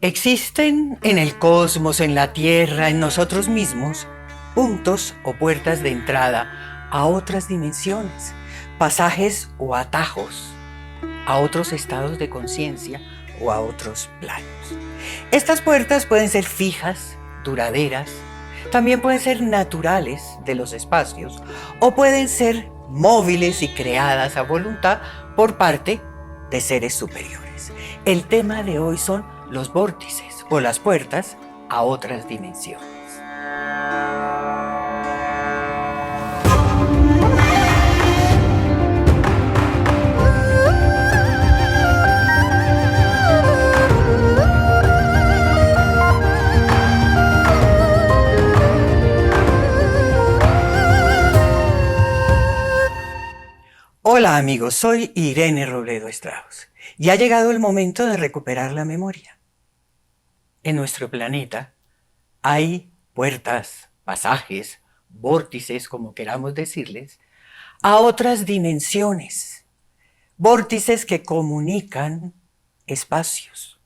Existen en el cosmos, en la Tierra, en nosotros mismos, puntos o puertas de entrada a otras dimensiones, pasajes o atajos a otros estados de conciencia o a otros planos. Estas puertas pueden ser fijas, duraderas, también pueden ser naturales de los espacios o pueden ser móviles y creadas a voluntad por parte de seres superiores. El tema de hoy son los vórtices o las puertas a otras dimensiones. Hola amigos, soy Irene Robledo Strauss y ha llegado el momento de recuperar la memoria. En nuestro planeta hay puertas, pasajes, vórtices, como queramos decirles, a otras dimensiones. Vórtices que comunican espacios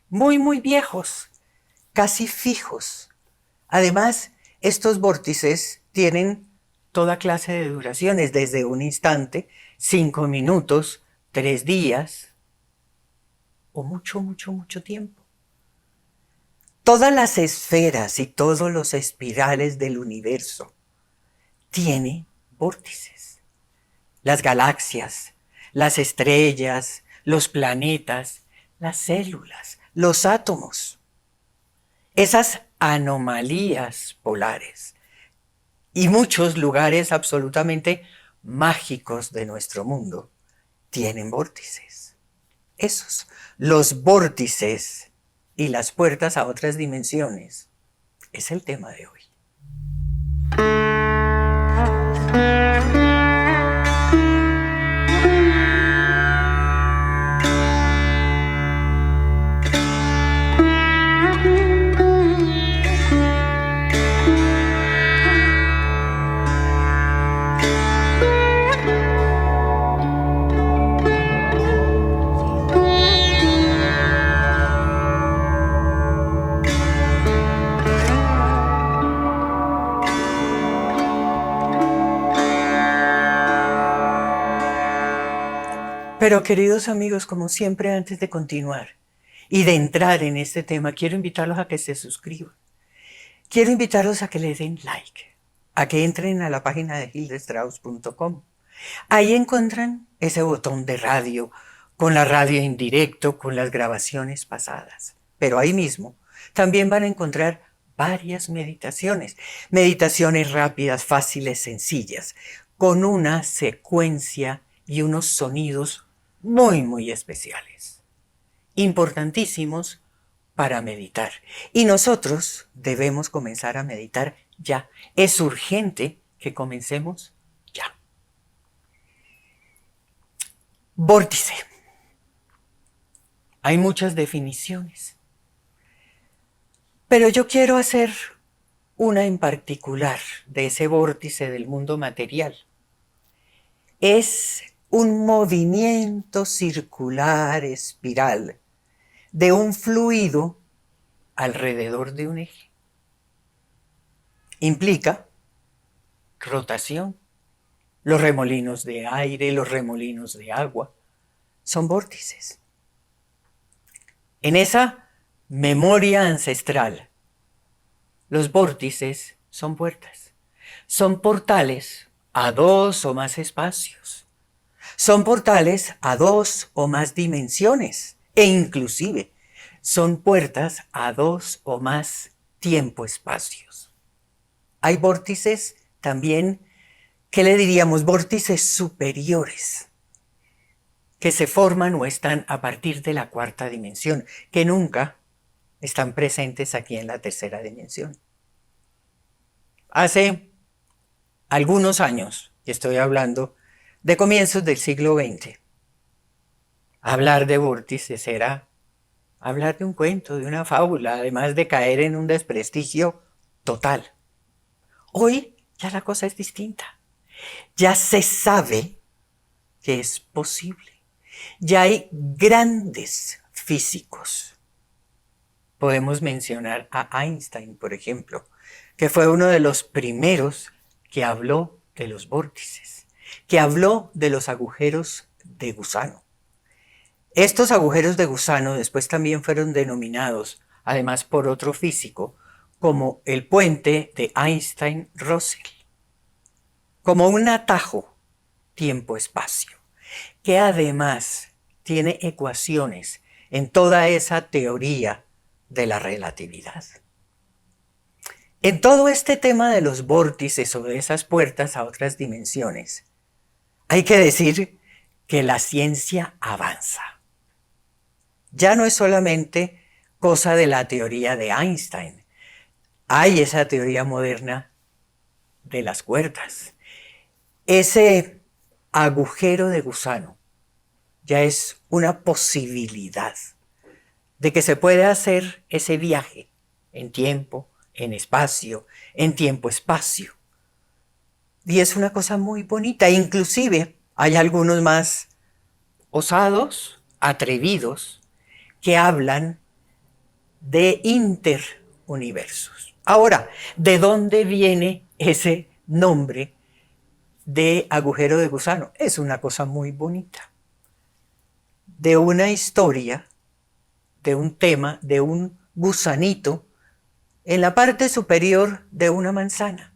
muy viejos, casi fijos. Además, estos vórtices tienen toda clase de duraciones, desde un instante, 5 minutos, 3 días o mucho tiempo. Todas las esferas y todos los espirales del universo tienen vórtices. Las galaxias, las estrellas, los planetas, las células, los átomos. Esas anomalías polares y muchos lugares absolutamente mágicos de nuestro mundo tienen vórtices. Esos, los vórtices y las puertas a otras dimensiones, es el tema de hoy. Pero queridos amigos, como siempre, antes de continuar y de entrar en este tema, quiero invitarlos a que se suscriban. Quiero invitarlos a que le den like, a que entren a la página de hildestrauss.com. Ahí encuentran ese botón de radio, con la radio en directo, con las grabaciones pasadas. Pero ahí mismo también van a encontrar varias meditaciones. Meditaciones rápidas, fáciles, sencillas, con una secuencia y unos sonidos muy especiales, importantísimos para meditar. Y nosotros debemos comenzar a meditar ya. Es urgente que comencemos ya. Vórtice. Hay muchas definiciones, pero yo quiero hacer una en particular de ese vórtice del mundo material. Es un movimiento circular espiral de un fluido alrededor de un eje. Implica rotación. Los remolinos de aire, los remolinos de agua, son vórtices. En esa memoria ancestral, los vórtices son puertas. Son portales a 2 o más espacios. Son portales a 2 o más dimensiones e inclusive son puertas a 2 o más tiempo-espacios. Hay vórtices también, ¿qué le diríamos? Vórtices superiores que se forman o están a partir de la 4ª dimensión, que nunca están presentes aquí en la 3ª dimensión. Hace algunos años, y estoy hablando de comienzos del siglo XX, hablar de vórtices era hablar de un cuento, de una fábula, además de caer en un desprestigio total. Hoy ya la cosa es distinta. Ya se sabe que es posible. Ya hay grandes físicos podemos mencionar a Einstein, por ejemplo, que fue uno de los primeros que habló de los vórtices, que habló de los agujeros de gusano. Estos agujeros de gusano después también fueron denominados, además por otro físico, como el puente de Einstein-Russell, como un atajo tiempo-espacio, que además tiene ecuaciones en toda esa teoría de la relatividad. En todo este tema de los vórtices o de esas puertas a otras dimensiones, hay que decir que la ciencia avanza. Ya no es solamente cosa de la teoría de Einstein. Hay esa teoría moderna de las cuerdas. Ese agujero de gusano ya es una posibilidad de que se puede hacer ese viaje en tiempo, en espacio, en tiempo-espacio. Y es una cosa muy bonita. Inclusive hay algunos más osados, atrevidos, que hablan de interuniversos. Ahora, ¿de dónde viene ese nombre de agujero de gusano? Es una cosa muy bonita. De una historia, de un tema, de un gusanito en la parte superior de una manzana.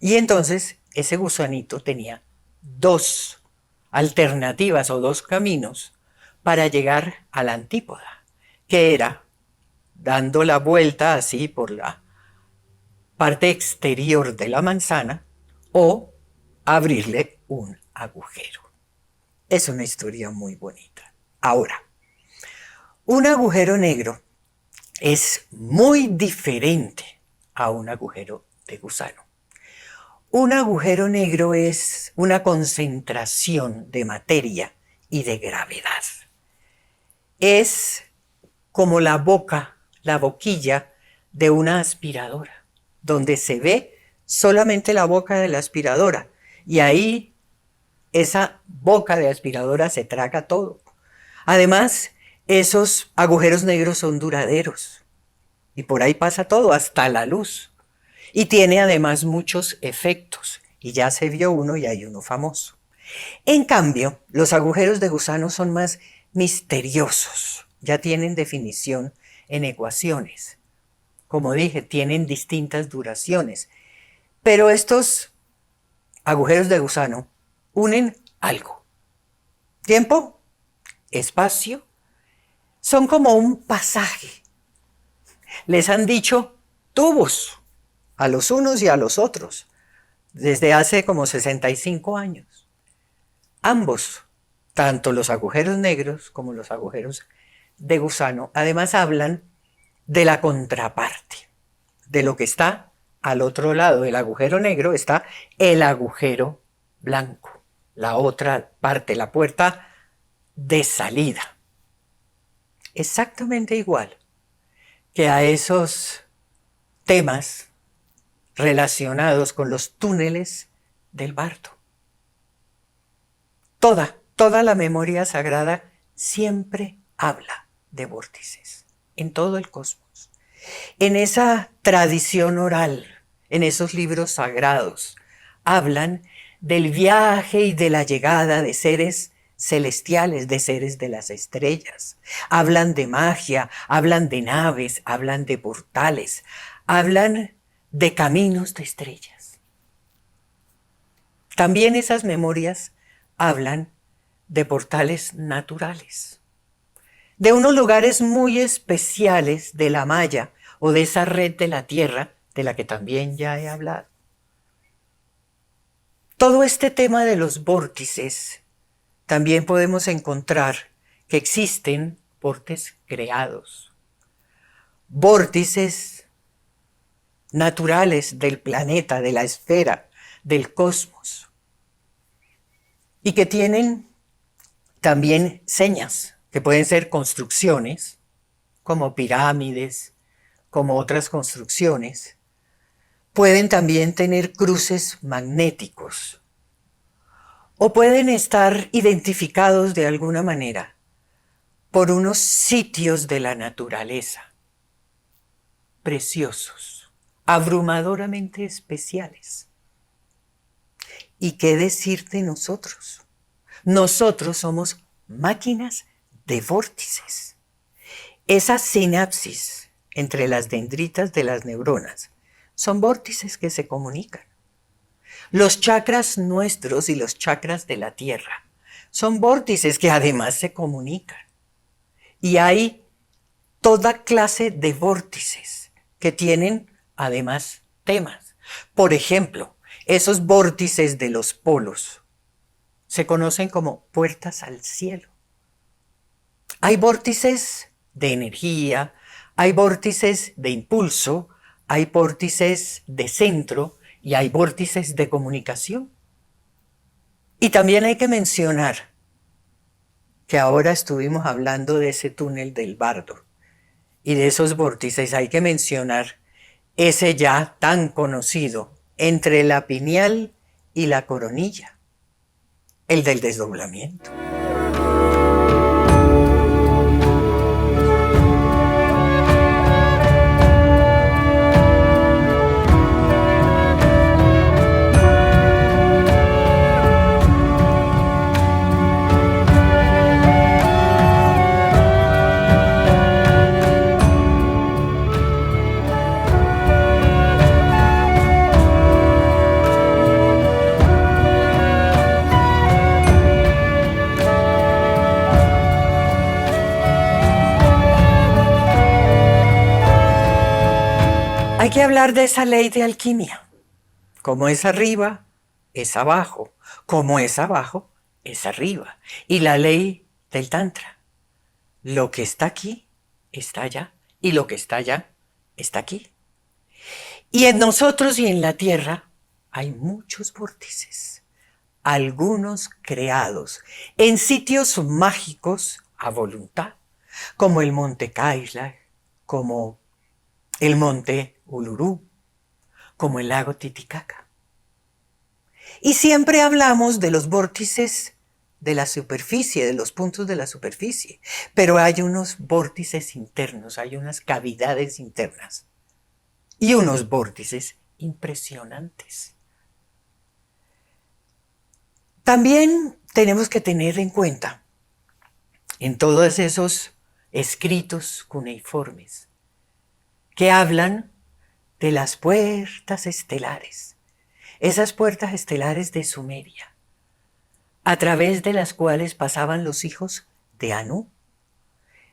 Y entonces ese gusanito tenía dos alternativas o dos caminos para llegar a la antípoda, que era dando la vuelta así por la parte exterior de la manzana o abrirle un agujero. Es una historia muy bonita. Ahora, un agujero negro es muy diferente a un agujero de gusano. Un agujero negro es una concentración de materia y de gravedad. Es como la boca, la boquilla de una aspiradora, donde se ve solamente la boca de la aspiradora y ahí esa boca de aspiradora se traga todo. Además, esos agujeros negros son duraderos y por ahí pasa todo, hasta la luz. Y tiene además muchos efectos. Y ya se vio uno y hay uno famoso. En cambio, los agujeros de gusano son más misteriosos. Ya tienen definición en ecuaciones. Como dije, tienen distintas duraciones. Pero estos agujeros de gusano unen algo. Tiempo, espacio, son como un pasaje. Les han dicho tubos a los unos y a los otros, desde hace como 65 años. Ambos, tanto los agujeros negros como los agujeros de gusano, además hablan de la contraparte, de lo que está al otro lado del agujero negro está el agujero blanco, la otra parte, la puerta de salida. Exactamente igual que a esos temas relacionados con los túneles del bardo. Toda la memoria sagrada siempre habla de vórtices en todo el cosmos. En esa tradición oral, en esos libros sagrados, hablan del viaje y de la llegada de seres celestiales, de seres de las estrellas. Hablan de magia, hablan de naves, hablan de portales, hablan de caminos de estrellas. También esas memorias hablan de portales naturales, de unos lugares muy especiales de la malla o de esa red de la Tierra de la que también ya he hablado. Todo este tema de los vórtices también podemos encontrar que existen vórtices creados, vórtices naturales del planeta, de la esfera, del cosmos, y que tienen también señas, que pueden ser construcciones, como pirámides, como otras construcciones. Pueden también tener cruces magnéticos, o pueden estar identificados de alguna manera por unos sitios de la naturaleza. preciosos, abrumadoramente especiales. ¿Y qué decir de nosotros? Nosotros somos máquinas de vórtices. Esas sinapsis entre las dendritas de las neuronas son vórtices que se comunican. Los chakras nuestros y los chakras de la Tierra son vórtices que además se comunican. Y hay toda clase de vórtices que tienen además temas. Por ejemplo, esos vórtices de los polos se conocen como puertas al cielo. Hay vórtices de energía, hay vórtices de impulso, hay vórtices de centro y hay vórtices de comunicación. Y también hay que mencionar que ahora estuvimos hablando de ese túnel del Bardo y de esos vórtices. Hay que mencionar ese ya tan conocido entre la pineal y la coronilla, el del desdoblamiento. Hay que hablar de esa ley de alquimia. Como es arriba, es abajo. Como es abajo, es arriba. Y la ley del Tantra. Lo que está aquí, está allá. Y lo que está allá, está aquí. Y en nosotros y en la Tierra hay muchos vórtices. Algunos creados en sitios mágicos a voluntad. Como el monte Kailash, como el monte Uluru, como el lago Titicaca. Y siempre hablamos de los vórtices de la superficie, de los puntos de la superficie, pero hay unos vórtices internos, hay unas cavidades internas y unos vórtices impresionantes. También tenemos que tener en cuenta en todos esos escritos cuneiformes que hablan de las puertas estelares, esas puertas estelares de Sumeria, a través de las cuales pasaban los hijos de Anu,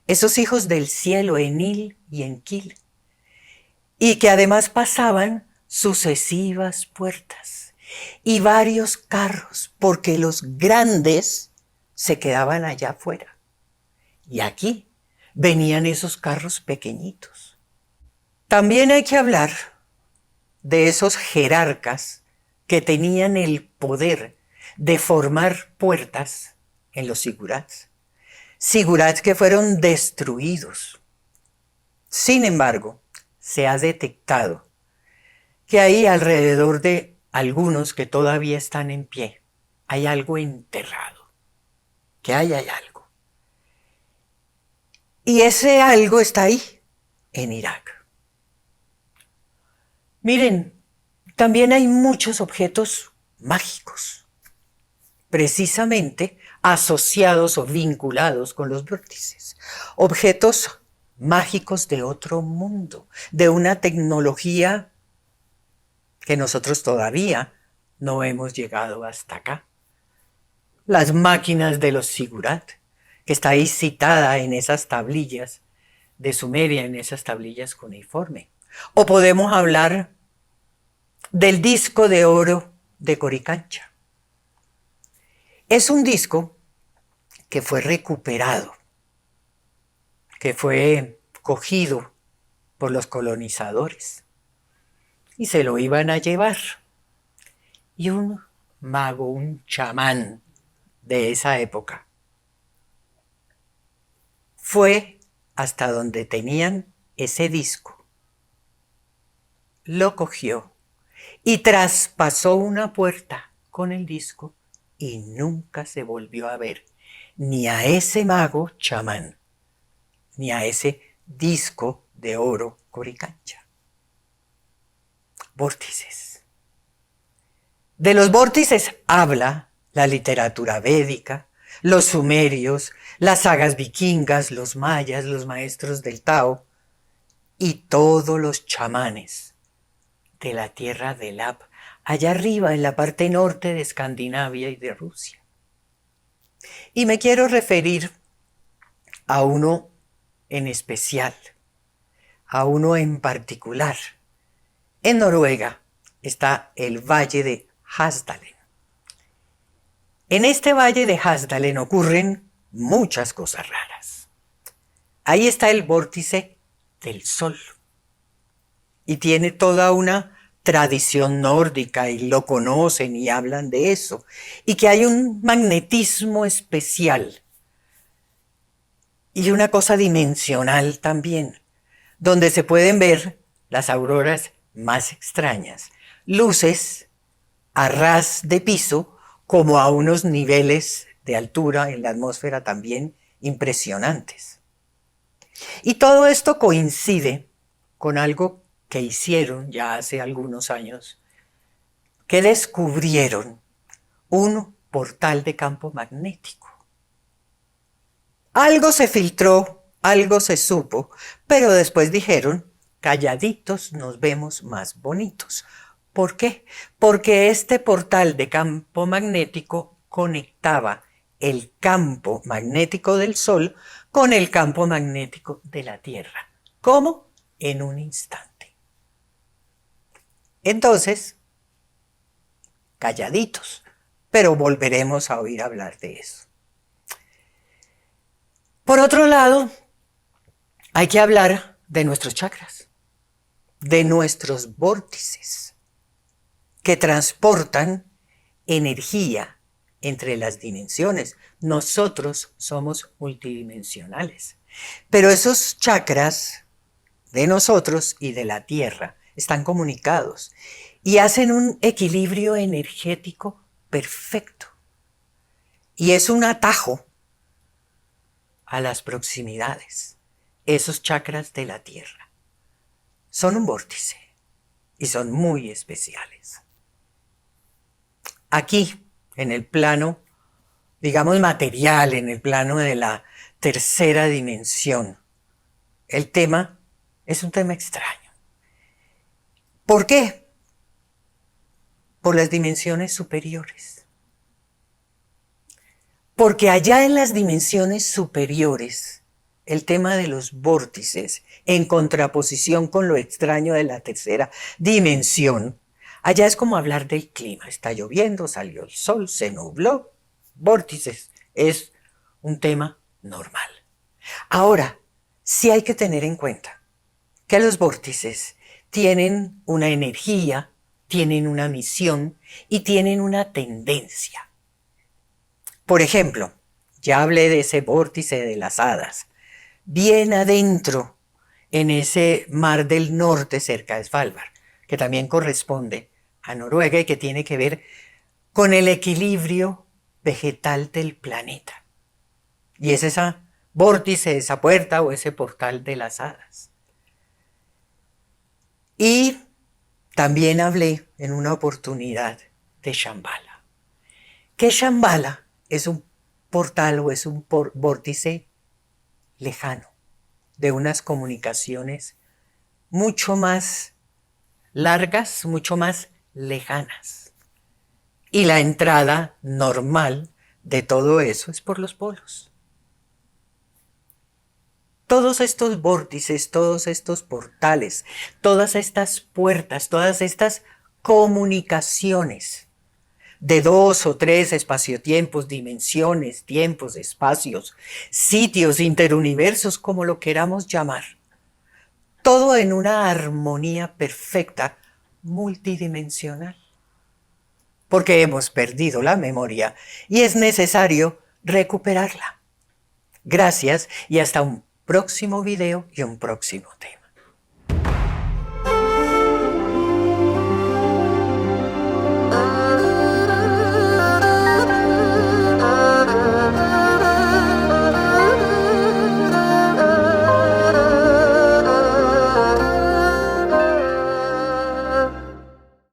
esos hijos del cielo, Enlil y Enquil, y que además pasaban sucesivas puertas y varios carros, porque los grandes se quedaban allá afuera. Y aquí venían esos carros pequeñitos. También hay que hablar de esos jerarcas que tenían el poder de formar puertas en los sigurats. Sigurats que fueron destruidos. Sin embargo, se ha detectado que ahí alrededor de algunos que todavía están en pie, hay algo enterrado, que hay algo. Y ese algo está ahí, en Irak. Miren, también hay muchos objetos mágicos, precisamente asociados o vinculados con los vórtices. Objetos mágicos de otro mundo, de una tecnología que nosotros todavía no hemos llegado hasta acá. Las máquinas de los Sigurat, que está ahí citada en esas tablillas de Sumeria, en esas tablillas cuneiforme. O podemos hablar del disco de oro de Coricancha. Es un disco que fue recuperado, que fue cogido por los colonizadores y se lo iban a llevar. Y un mago, un chamán de esa época, fue hasta donde tenían ese disco, lo cogió y traspasó una puerta con el disco y nunca se volvió a ver ni a ese mago chamán, ni a ese disco de oro Coricancha. Vórtices. De los vórtices habla la literatura védica, los sumerios, las sagas vikingas, los mayas, los maestros del Tao y todos los chamanes de la tierra de Lap, allá arriba en la parte norte de Escandinavia y de Rusia. Y me quiero referir a uno en especial, a uno en particular. En Noruega está el Valle de Hasdalen. En este Valle de Hasdalen ocurren muchas cosas raras. Ahí está el vórtice del Sol y tiene toda una tradición nórdica y lo conocen y hablan de eso, y que hay un magnetismo especial y una cosa dimensional también, donde se pueden ver las auroras más extrañas, luces a ras de piso como a unos niveles de altura en la atmósfera también impresionantes. Y todo esto coincide con algo que hicieron ya hace algunos años, que descubrieron un portal de campo magnético. Algo se filtró, algo se supo, pero después dijeron, calladitos nos vemos más bonitos. ¿Por qué? Porque este portal de campo magnético conectaba el campo magnético del Sol con el campo magnético de la Tierra. ¿Cómo? En un instante. Entonces, calladitos, pero volveremos a oír hablar de eso. Por otro lado, hay que hablar de nuestros chakras, de nuestros vórtices, que transportan energía entre las dimensiones. Nosotros somos multidimensionales, pero esos chakras de nosotros y de la Tierra están comunicados y hacen un equilibrio energético perfecto. Y es un atajo a las proximidades. Esos chakras de la Tierra son un vórtice y son muy especiales. Aquí, en el plano, digamos, material, en el plano de la tercera dimensión, el tema es un tema extraño. ¿Por qué? Por las dimensiones superiores. Porque allá en las dimensiones superiores, el tema de los vórtices, en contraposición con lo extraño de la tercera dimensión, allá es como hablar del clima. Está lloviendo, salió el sol, se nubló. Vórtices es un tema normal. Ahora, sí hay que tener en cuenta que los vórtices tienen una energía, tienen una misión y tienen una tendencia. Por ejemplo, ya hablé de ese vórtice de las hadas. Bien adentro, en ese mar del norte cerca de Svalbard, que también corresponde a Noruega y que tiene que ver con el equilibrio vegetal del planeta. Y es ese vórtice, esa puerta o ese portal de las hadas. Y también hablé en una oportunidad de Shambhala. Que Shambhala es un portal o es un vórtice lejano, de unas comunicaciones mucho más largas, mucho más lejanas. Y la entrada normal de todo eso es por los polos. Todos estos vórtices, todos estos portales, todas estas puertas, todas estas comunicaciones de 2 o 3 espaciotiempos, dimensiones, tiempos, espacios, sitios, interuniversos, como lo queramos llamar. Todo en una armonía perfecta, multidimensional. Porque hemos perdido la memoria y es necesario recuperarla. Gracias y hasta un próximo video y un próximo tema.